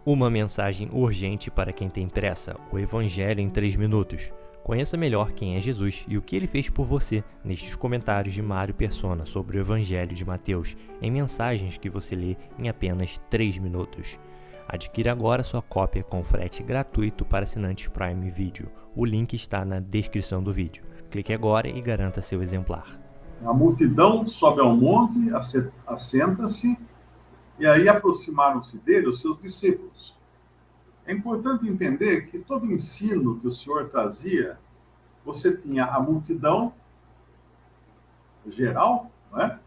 Uma mensagem urgente para quem tem pressa, o Evangelho em 3 minutos. Conheça melhor quem é Jesus e o que ele fez por você nestes comentários de Mário Persona sobre o Evangelho de Mateus, em mensagens que você lê em apenas 3 minutos. Adquira agora sua cópia com frete gratuito para assinantes Prime Video. O link está na descrição do vídeo. Clique agora e garanta seu exemplar. A multidão sobe ao monte, assenta-se, e aí aproximaram-se dele os seus discípulos. É importante entender que todo o ensino que o Senhor trazia, você tinha a multidão geral, não é?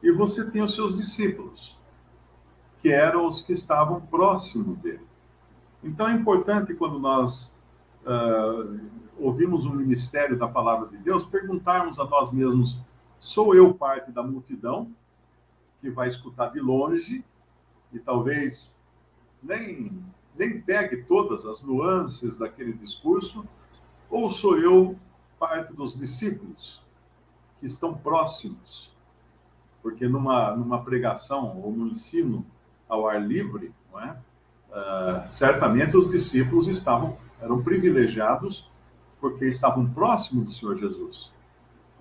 E você tinha os seus discípulos, que eram os que estavam próximos dele. Então é importante, quando nós ouvimos o ministério da palavra de Deus, perguntarmos a nós mesmos: sou eu parte da multidão que vai escutar de longe e talvez nem pegue todas as nuances daquele discurso, ou sou eu parte dos discípulos que estão próximos? Porque numa pregação ou no ensino ao ar livre, não é? Certamente os discípulos eram privilegiados porque estavam próximos do Senhor Jesus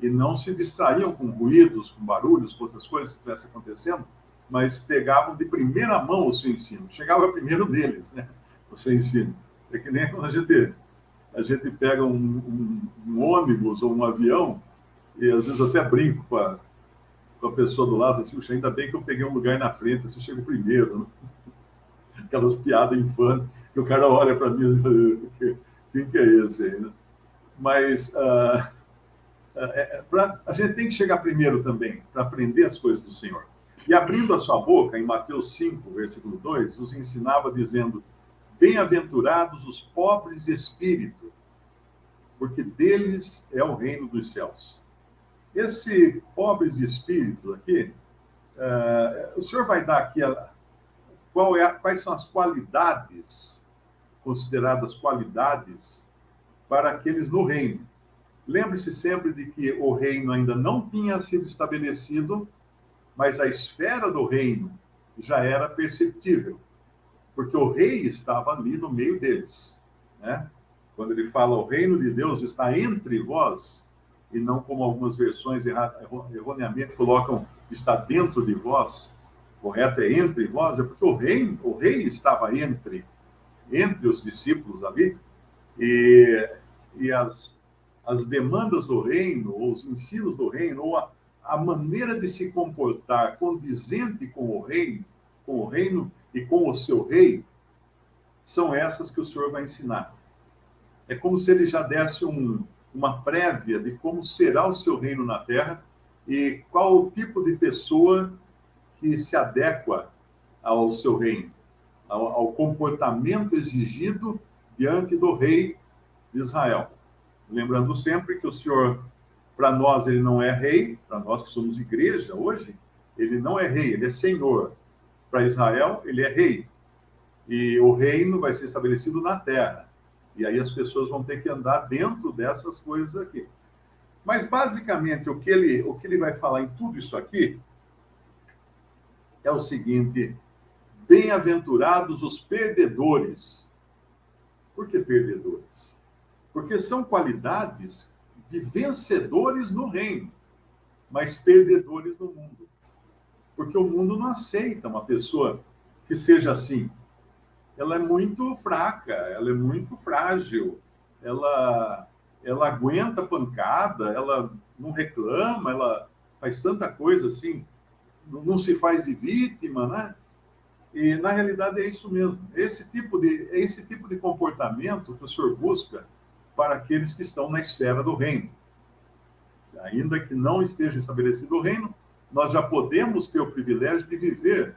e não se distraíam com ruídos, com barulhos, com outras coisas que estivessem acontecendo, mas pegavam de primeira mão o seu ensino. Chegava primeiro deles, né? O seu ensino. É que nem quando a gente pega um ônibus ou um avião, e às vezes eu até brinco com a pessoa do lado, assim: ainda bem que eu peguei um lugar na frente, assim eu chego primeiro. Né? Aquelas piadas infames, que o cara olha para mim e diz: quem que é esse aí? Né? Mas a gente tem que chegar primeiro também, para aprender as coisas do Senhor. E abrindo a sua boca, em Mateus 5, versículo 2, nos ensinava dizendo: bem-aventurados os pobres de espírito, porque deles é o reino dos céus. Esse pobres de espírito aqui, o Senhor vai dar aqui quais são as qualidades, consideradas qualidades, para aqueles no reino. Lembre-se sempre de que o reino ainda não tinha sido estabelecido, mas a esfera do reino já era perceptível, porque o rei estava ali no meio deles, né? Quando ele fala o reino de Deus está entre vós, e não como algumas versões erroneamente colocam está dentro de vós, correto é entre vós, é porque o rei estava entre os discípulos ali, e as demandas do reino, ou os ensinos do reino, ou a maneira de se comportar condizente com o reino e com o seu rei, são essas que o Senhor vai ensinar. É como se ele já desse uma prévia de como será o seu reino na terra e qual o tipo de pessoa que se adequa ao seu reino, ao comportamento exigido diante do rei de Israel. Lembrando sempre que o Senhor, para nós, ele não é rei, para nós que somos igreja hoje, ele não é rei, ele é senhor. Para Israel, ele é rei. E o reino vai ser estabelecido na terra. E aí as pessoas vão ter que andar dentro dessas coisas aqui. Mas, basicamente, o que ele vai falar em tudo isso aqui é o seguinte: bem-aventurados os perdedores. Por que perdedores? Porque são qualidades de vencedores no reino, mas perdedores no mundo. Porque o mundo não aceita uma pessoa que seja assim. Ela é muito fraca, ela é muito frágil, ela aguenta pancada, ela não reclama, ela faz tanta coisa assim, não se faz de vítima, né? E, na realidade, é isso mesmo. É esse tipo de comportamento que o Senhor busca para aqueles que estão na esfera do reino. Ainda que não esteja estabelecido o reino, nós já podemos ter o privilégio de viver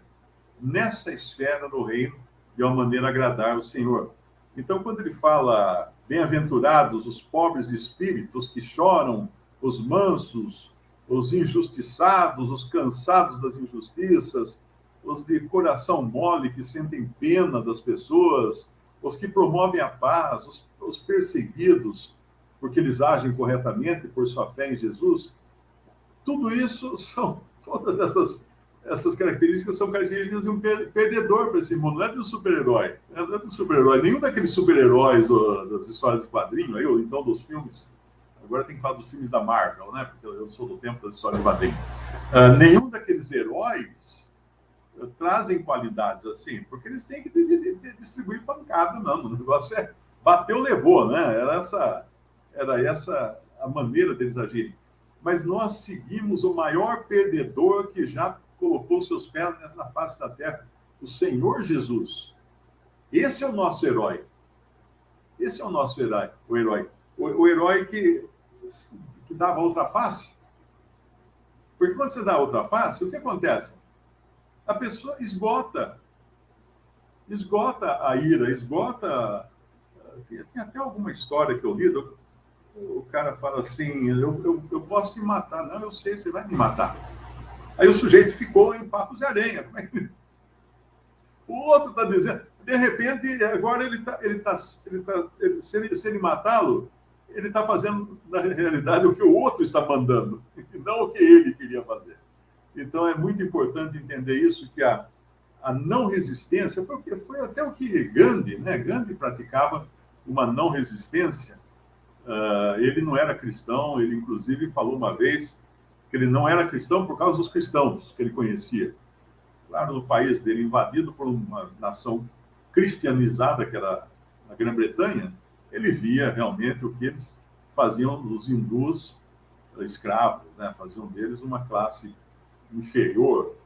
nessa esfera do reino de uma maneira a agradar o Senhor. Então, quando ele fala bem-aventurados os pobres de espírito, os que choram, os mansos, os injustiçados, os cansados das injustiças, os de coração mole que sentem pena das pessoas, os que promovem a paz, os perseguidos porque eles agem corretamente por sua fé em Jesus, tudo isso são todas essas essas características são características de um perdedor para esse mundo, não é de um super-herói. Não é de um super-herói. Nenhum daqueles super-heróis das histórias de quadrinho, aí, ou então dos filmes. Agora tem que falar dos filmes da Marvel, né? Porque eu sou do tempo das histórias de quadrinho. Nenhum daqueles heróis trazem qualidades assim, porque eles têm que distribuir pancada, não. O negócio é bateu, levou, né? Era essa a maneira deles agirem. Mas nós seguimos o maior perdedor que já colocou seus pés na face da terra, o Senhor Jesus. Esse é o nosso herói. Esse é o nosso herói. O herói que dava outra face. Porque quando você dá outra face, o que acontece? A pessoa esgota a ira, esgota. Tem até alguma história que eu li, o cara fala assim, eu posso te matar. Não, eu sei, você vai me matar. Aí o sujeito ficou em papos de aranha. Como é que... O outro está dizendo, de repente, agora se ele matá-lo, ele está fazendo, na realidade, o que o outro está mandando, e não o que ele queria fazer. Então, é muito importante entender isso, que a não resistência, foi até o que Gandhi, né? Gandhi praticava uma não resistência. Ele não era cristão, ele, inclusive, falou uma vez que ele não era cristão por causa dos cristãos que ele conhecia. Claro, no país dele, invadido por uma nação cristianizada, que era a Grã-Bretanha, ele via realmente o que eles faziam dos hindus escravos, né? Faziam deles uma classe inferior.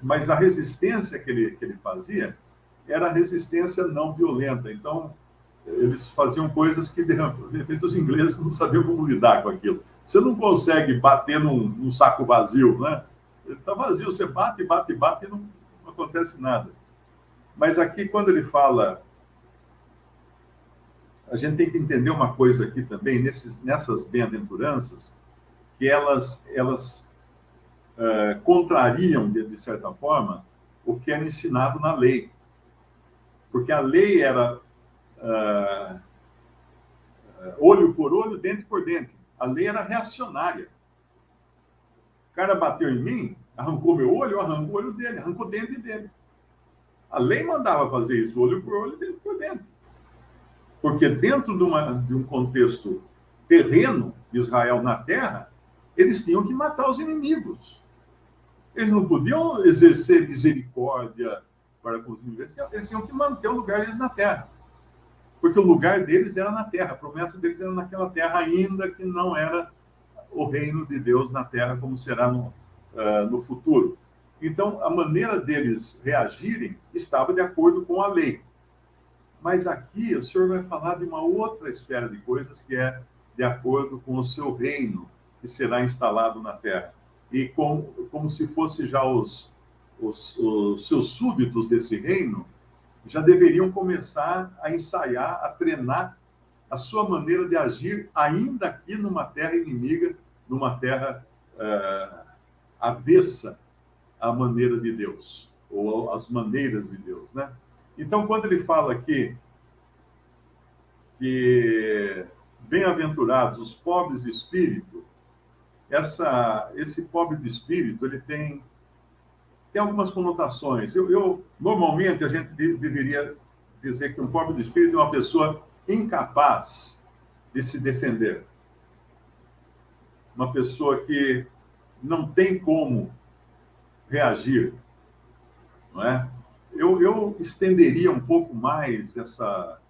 Mas a resistência que ele fazia era a resistência não violenta. Então, eles faziam coisas que, de repente, os ingleses não sabiam como lidar com aquilo. Você não consegue bater num saco vazio, né? Ele está vazio, você bate e não acontece nada. Mas aqui, quando ele fala... A gente tem que entender uma coisa aqui também, nessas bem-aventuranças, que elas contrariam, de certa forma, o que era ensinado na lei. Porque a lei era olho por olho, dente por dente. A lei era reacionária. O cara bateu em mim, arrancou meu olho, eu arranco o olho dele, arranco o dente dele. A lei mandava fazer isso, olho por olho, dente por dente. Porque dentro de um contexto terreno de Israel na terra, eles tinham que matar os inimigos. Eles não podiam exercer misericórdia para com os inimigos, eles tinham que manter o lugar deles na terra. Porque o lugar deles era na terra, a promessa deles era naquela terra, ainda que não era o reino de Deus na terra, como será no futuro. Então, a maneira deles reagirem estava de acordo com a lei. Mas aqui o Senhor vai falar de uma outra esfera de coisas que é de acordo com o seu reino, que será instalado na terra. E como se fosse já os seus súditos desse reino, já deveriam começar a ensaiar, a treinar a sua maneira de agir, ainda aqui numa terra inimiga, numa terra avessa à maneira de Deus, ou às maneiras de Deus, né? Então, quando ele fala aqui que bem-aventurados os pobres de espírito, esse pobre de espírito, ele tem algumas conotações. Normalmente, a gente deveria dizer que um pobre de espírito é uma pessoa incapaz de se defender. Uma pessoa que não tem como reagir, não é? Eu estenderia um pouco mais essa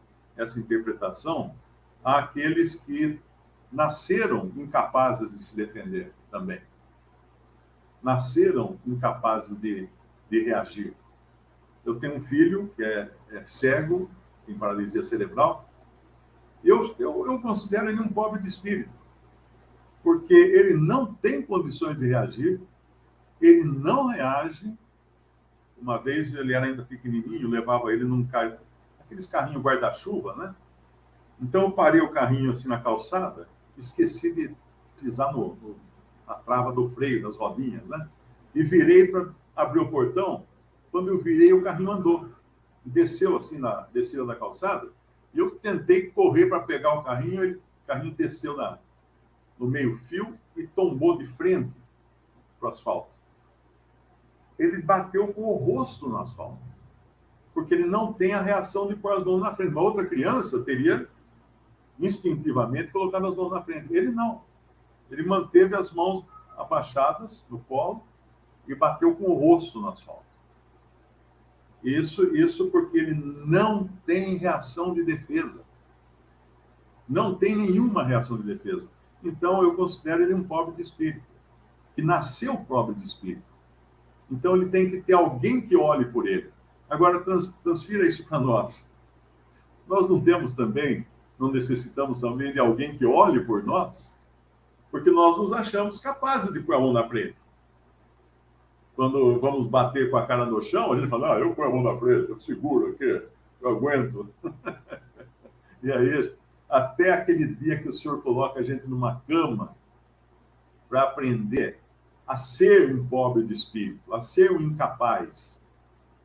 interpretação àqueles que nasceram incapazes de se defender também. Nasceram incapazes de reagir. Eu tenho um filho que é cego, tem paralisia cerebral. Eu considero ele um pobre de espírito, porque ele não tem condições de reagir, ele não reage. Uma vez ele era ainda pequenininho, levava ele num carro, aqueles carrinhos guarda-chuva, né? Então eu parei o carrinho assim na calçada, esqueci de pisar na trava do freio, das rodinhas, né? E virei para abrir o portão. Quando eu virei, o carrinho andou. Desceu assim na descida da calçada, e eu tentei correr para pegar o carrinho desceu no meio-fio e tombou de frente para o asfalto. ele bateu com o rosto no asfalto, porque ele não tem a reação de pôr as mãos na frente. Uma outra criança teria instintivamente colocado as mãos na frente. Ele não. Ele manteve as mãos abaixadas no colo e bateu com o rosto no asfalto. Isso porque ele não tem reação de defesa. Não tem nenhuma reação de defesa. Então, eu considero ele um pobre de espírito, que nasceu pobre de espírito. Então, ele tem que ter alguém que olhe por ele. Agora, transfira isso para nós. Nós não temos também, não necessitamos também de alguém que olhe por nós, porque nós nos achamos capazes de pôr a mão na frente. Quando vamos bater com a cara no chão, a gente fala, eu ponho a mão na frente, eu seguro aqui, eu aguento. E aí, até aquele dia que o Senhor coloca a gente numa cama para aprender a ser um pobre de espírito, a ser um incapaz,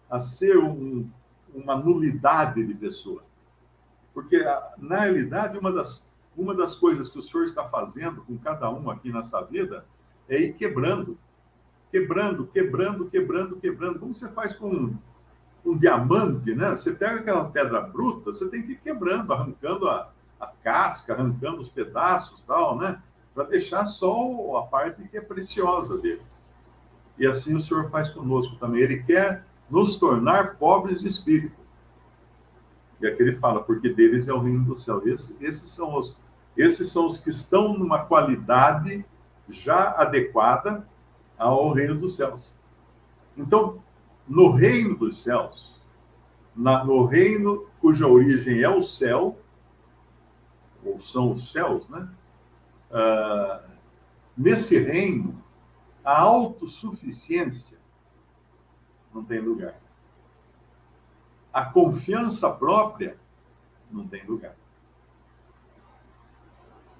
a ser uma nulidade de pessoa. Porque, na realidade, uma das coisas que o Senhor está fazendo com cada um aqui nessa vida é ir quebrando. Quebrando. Como você faz com um diamante, né? Você pega aquela pedra bruta, você tem que ir quebrando, arrancando a casca, arrancando os pedaços, tal, né? Para deixar só a parte que é preciosa dele. E assim o Senhor faz conosco também. Ele quer nos tornar pobres de espírito. E aqui ele fala, porque deles é o reino do céu. Esses são os que estão numa qualidade já adequada ao reino dos céus. Então, no reino dos céus, no reino cuja origem é o céu, ou são os céus, né? Nesse reino, a autossuficiência não tem lugar. A confiança própria não tem lugar.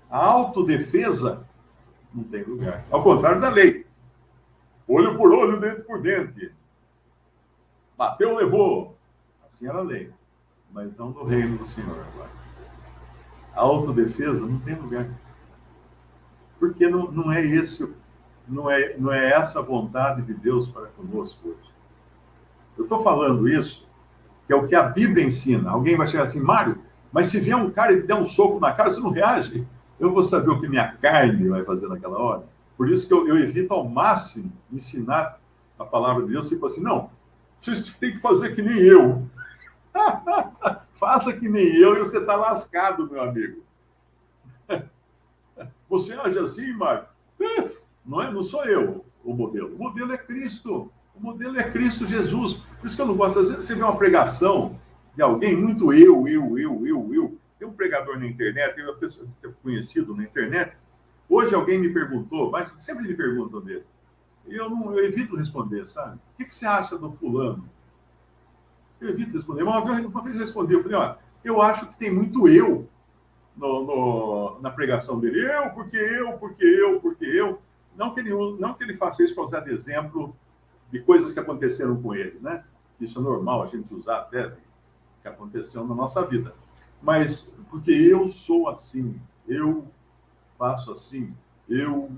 A autodefesa não tem lugar. Ao contrário da lei. Olho por olho, dente por dente. Bateu, levou. Assim era a lei. Mas não no reino do Senhor agora. A autodefesa não tem lugar. Porque não é essa a vontade de Deus para conosco hoje. Eu estou falando isso, que é o que a Bíblia ensina. Alguém vai chegar assim, Mário, mas se vier um cara e te der um soco na cara, você não reage? Eu vou saber o que minha carne vai fazer naquela hora. Por isso que eu evito ao máximo ensinar a palavra de Deus. Tipo assim, não, vocês têm que fazer que nem eu. Faça que nem eu e você está lascado, meu amigo. Você age assim, Mário? Não sou eu o modelo. O modelo é Cristo. O modelo é Cristo Jesus. Por isso que eu não gosto. Às vezes você vê uma pregação de alguém muito eu. Tem um pregador na internet, tem uma pessoa que é conhecido na internet. Hoje alguém me perguntou, mas sempre me perguntam dele. E eu evito responder, sabe? O que você acha do fulano? Eu evito responder. Uma vez eu respondi, eu falei, eu acho que tem muito eu na pregação dele. Porque eu. Não que ele faça isso para usar de exemplo de coisas que aconteceram com ele, né? Isso é normal a gente usar até que aconteceu na nossa vida. Mas porque eu sou assim, eu faço assim, eu.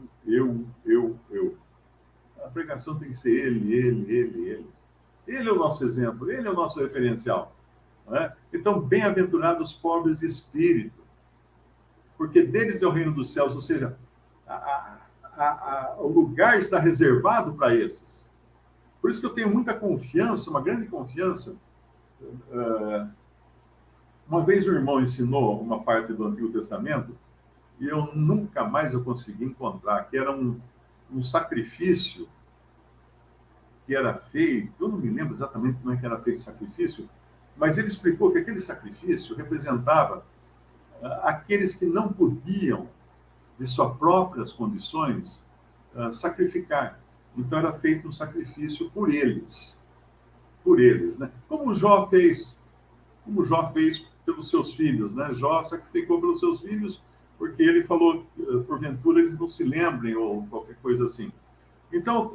A pregação tem que ser ele. Ele é o nosso exemplo, ele é o nosso referencial. Não é? Então, bem-aventurados os pobres de espírito, porque deles é o reino dos céus, ou seja, o lugar está reservado para esses. Por isso que eu tenho muita confiança, uma grande confiança. Uma vez o irmão ensinou uma parte do Antigo Testamento e eu nunca mais consegui encontrar, que era um sacrifício que era feito, eu não me lembro exatamente como é que era feito esse sacrifício, mas ele explicou que aquele sacrifício representava aqueles que não podiam, de suas próprias condições, sacrificar. Então era feito um sacrifício por eles, né? Como Jó fez pelos seus filhos, né? Jó sacrificou pelos seus filhos porque ele falou, porventura eles não se lembrem ou qualquer coisa assim. Então,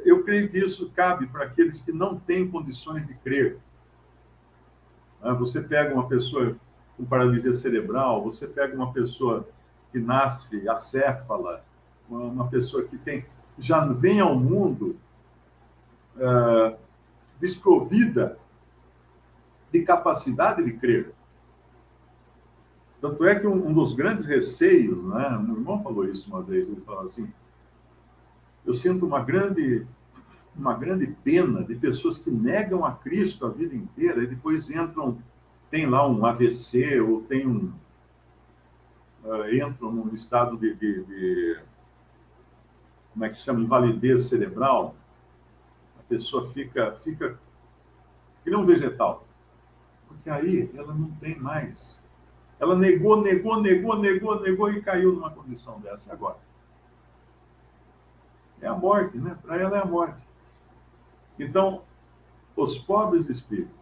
eu creio que isso cabe para aqueles que não têm condições de crer. Você pega uma pessoa com paralisia cerebral, você pega uma pessoa que nasce acéfala, uma pessoa que já vem ao mundo desprovida de capacidade de crer. Tanto é que um dos grandes receios, né, meu irmão falou isso uma vez, ele falou assim, eu sinto uma grande pena de pessoas que negam a Cristo a vida inteira e depois entram, tem lá um AVC ou tem entram num estado de como é que chama, invalidez cerebral, a pessoa fica que nem um vegetal, porque aí ela não tem mais. Ela negou e caiu numa condição dessa. E agora? É a morte, né? Para ela é a morte. Então, os pobres de espírito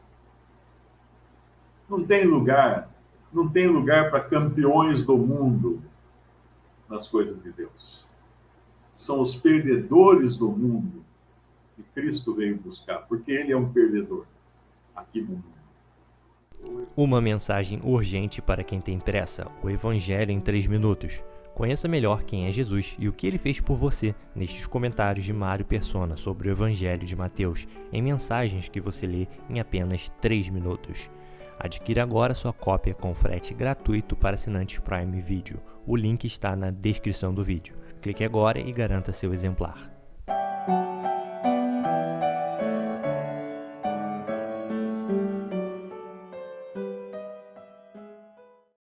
não tem lugar para campeões do mundo nas coisas de Deus. São os perdedores do mundo que Cristo veio buscar, porque ele é um perdedor aqui no mundo. Uma mensagem urgente para quem tem pressa, o Evangelho em 3 minutos. Conheça melhor quem é Jesus e o que ele fez por você nestes comentários de Mário Persona sobre o Evangelho de Mateus, em mensagens que você lê em apenas 3 minutos. Adquira agora sua cópia com frete gratuito para assinantes Prime Video. O link está na descrição do vídeo. Clique agora e garanta seu exemplar.